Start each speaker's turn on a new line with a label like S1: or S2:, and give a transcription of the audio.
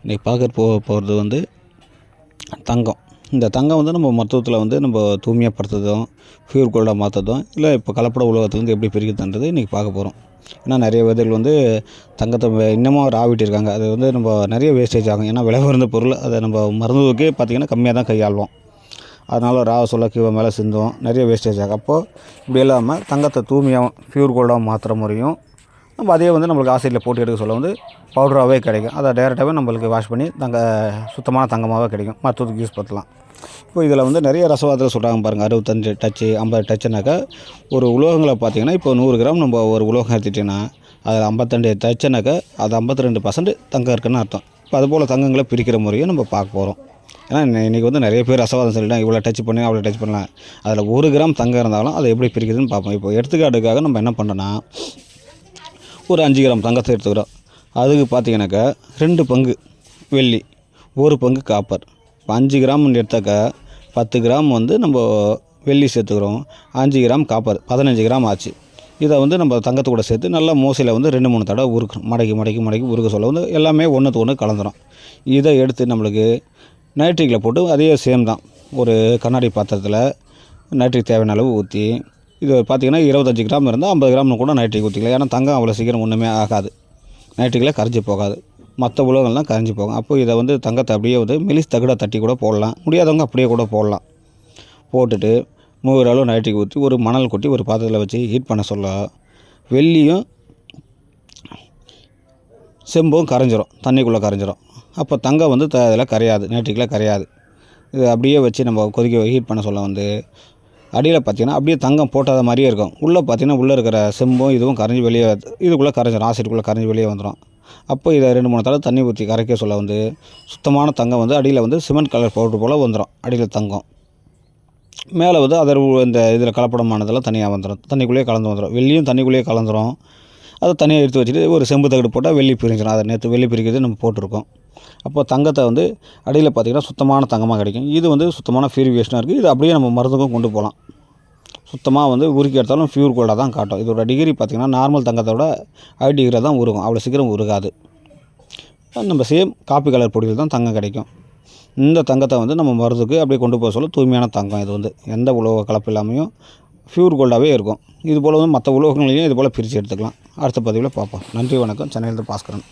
S1: இன்றைக்கி பார்க்க போகிறது வந்து தங்கம். இந்த தங்கம் வந்து நம்ம மருத்துவத்தில் வந்து நம்ம தூய்மையாகப்படுத்துறதும் பியூர் கோல்டாக மாற்றுறதும் இல்லை இப்போ கலப்பட உலகத்துலேருந்து எப்படி பிரிக்கிறதுன்றது இன்றைக்கி பார்க்க போகிறோம். ஏன்னா நிறைய விதைகள் வந்து தங்கத்தை இன்னமும் ராவிட்டு இருக்காங்க. அது வந்து நம்ம நிறைய வேஸ்டேஜ் ஆகும். ஏன்னா விலை உயர்ந்த பொருள் அதை நம்ம மருந்துக்கே பார்த்திங்கன்னா கம்மியாக தான் கையாளுவோம். அதனால் ராவ சொல்ல கீழே மேலே சிந்தும், நிறைய வேஸ்டேஜ் ஆகும். அப்போது இப்படி இல்லாமல் தங்கத்தை தூய்மையாக பியூர் கோல்டாக மாற்றுற முறையும் நம்ம அதே வந்து நம்மளுக்கு ஆசிட்டில் போட்டு எடுக்க சொல்ல வந்து பவுடராகவே கிடைக்கும். அதை டேரெக்டாகவே நம்மளுக்கு வாஷ் பண்ணி சுத்தமான தங்கமாகவே கிடைக்கும். மருத்துவத்துக்கு யூஸ் பண்ணலாம். இப்போ இதில் வந்து நிறைய ரசவாதத்தில் சொல்கிறாங்க பாருங்கள். 65 டச்சு 50 டச்சுனாக்கா ஒரு உலோகங்களை பார்த்திங்கன்னா இப்போ 100 கிராம் நம்ம ஒரு உலோகம் எடுத்துட்டிங்கன்னா அதில் 52 டச்சுனாக்கா அது 52% தங்கம் இருக்குன்னு அர்த்தம். இப்போ அதுபோல் தங்கங்களை பிரிக்கிற முறையும் நம்ம பார்க்க போகிறோம். ஏன்னா இன்றைக்கி வந்து நிறைய பேர் ரசவாதம் சொல்லிட்டாங்க, இவ்வளோ டச் பண்ணி அவ்வளோ டச் பண்ணலாம். அதில் 1 கிராம் தங்கம் இருந்தாலும் அதை எப்படி பிரிக்கிறதுன்னு பார்ப்போம். இப்போ எடுத்துக்காட்டுக்காக நம்ம என்ன பண்ணுறோன்னா ஒரு 5 கிராம் தங்கத்தை எடுத்துக்கிறோம். அதுக்கு பார்த்திங்கனாக்கா 2 பங்கு வெள்ளி, 1 பங்கு காப்பர். இப்போ 5 கிராம் எடுத்தாக்கா 10 கிராம் வந்து நம்ம வெள்ளி சேர்த்துக்கிறோம், 5 கிராம் காப்பர், 15 கிராம் ஆச்சு. இதை வந்து நம்ம தங்கத்து கூட சேர்த்து நல்லா மோசையில் வந்து 2-3 தடவை உருக்கணும். மடக்கி உருக்க சொல்ல வந்து எல்லாமே ஒன்றுக்கு ஒன்று கலந்துரும். இதை எடுத்து நம்மளுக்கு நைட்ரிக்கில் போட்டு அதே சேம் தான் ஒரு கண்ணாடி பாத்திரத்தில் நைட்ரிக் தேவையான அளவு ஊற்றி இது பார்த்திங்கன்னா 25 கிராம் இருந்தால் 50 கிராம்னு கூட நைட்ரிக் ஊற்றிக்கலாம். ஏன்னா தங்கம் அவ்வளோ சீக்கிரம் ஒன்றுமே ஆகாது, நைட்ரிக்கில் கரைஞ்சி போகாது. மற்ற உலோகங்கள்லாம் கரைஞ்சி போகும். அப்போது இதை வந்து தங்கத்தை அப்படியே வந்து மெலிஸ் தகடை தட்டி கூட போடலாம், முடியாதவங்க அப்படியே கூட போடலாம். போட்டுட்டு 100 அளவு நைட்ரிக் ஊற்றி ஒரு மணல் கொட்டி ஒரு பாத்திரத்தில் வச்சு ஹீட் பண்ண சொல்ல வெள்ளியும் செம்பும் கரைஞ்சிரும், தண்ணிக்குள்ளே கரைஞ்சிரும். அப்போ தங்கம் வந்து இதில் கரையாது, நைட்ரிக்கில் கரையாது. இது அப்படியே வச்சு நம்ம கொதிக்க ஹீட் பண்ண சொல்ல வந்து அடியில் பார்த்திங்கன்னா அப்படியே தங்கம் போட்டாத மாதிரியே இருக்கும். உள்ளே பார்த்திங்கன்னா உள்ளே இருக்கிற செம்பும் இதுவும் கரைஞ்சி வெளியே இதுக்குள்ளே கரைஞ்சிடும், ஆசிட்டுக்குள்ளே கரைஞ்சி வெளியே வந்துடும். அப்போ இதை 2-3 தடவை தண்ணி ஊற்றி கரைக்க சொல்ல வந்து சுத்தமான தங்கம் வந்து அடியில் வந்து சிமெண்ட் கலர் பவுடர் போல் வந்துடும். அடியில் தங்கம் மேலே வந்து அதர் இந்த இதில் கலப்படமானதெல்லாம் தனியாக வந்துடும், தண்ணிக்குள்ளேயே கலந்து வந்துடும். வெள்ளியும் தண்ணிக்குள்ளேயே கலந்துரும். அதை தனியாக எடுத்து வச்சுட்டு ஒரு செம்பு தகடு போட்டால் வெள்ளி பிரிஞ்சிடும். அதை நேற்று வெள்ளி பிரிக்கிறது நம்ம போட்டிருக்கோம். அப்போ தங்கத்தை வந்து அடியில் பார்த்திங்கன்னா சுத்தமான தங்கமாக கிடைக்கும். இது வந்து சுத்தமான பியூரிஃபிகேஷனாக இருக்குது. இது அப்படியே நம்ம மருந்துக்கும் கொண்டு போகலாம். சுத்தமாக வந்து உருக்கி எடுத்தாலும் பியூர் கோல்டாக தான் காட்டும். இதோட டிகிரி பார்த்திங்கன்னா நார்மல் தங்கத்தோட 5 டிகிரி தான் உருகும், அவ்வளோ சீக்கிரம் உருகாது. நம்ம சேம் காப்பி கலர் பொடியில் தான் தங்கம் கிடைக்கும். இந்த தங்கத்தை வந்து நம்ம மருந்துக்கு அப்படியே கொண்டு போக சொல்ல தூய்மையான தங்கம். இது வந்து எந்த உலோக கலப்பு இல்லாமையும் பியூர் கோல்டாகவே இருக்கும். இது போல் வந்து மற்ற உலோகங்களையும் இது போல் பிரித்து எடுத்துக்கலாம். அடுத்த பதிவில் பார்ப்போம். நன்றி, வணக்கம். சென்னையிலிருந்து பாஸ்கரன்.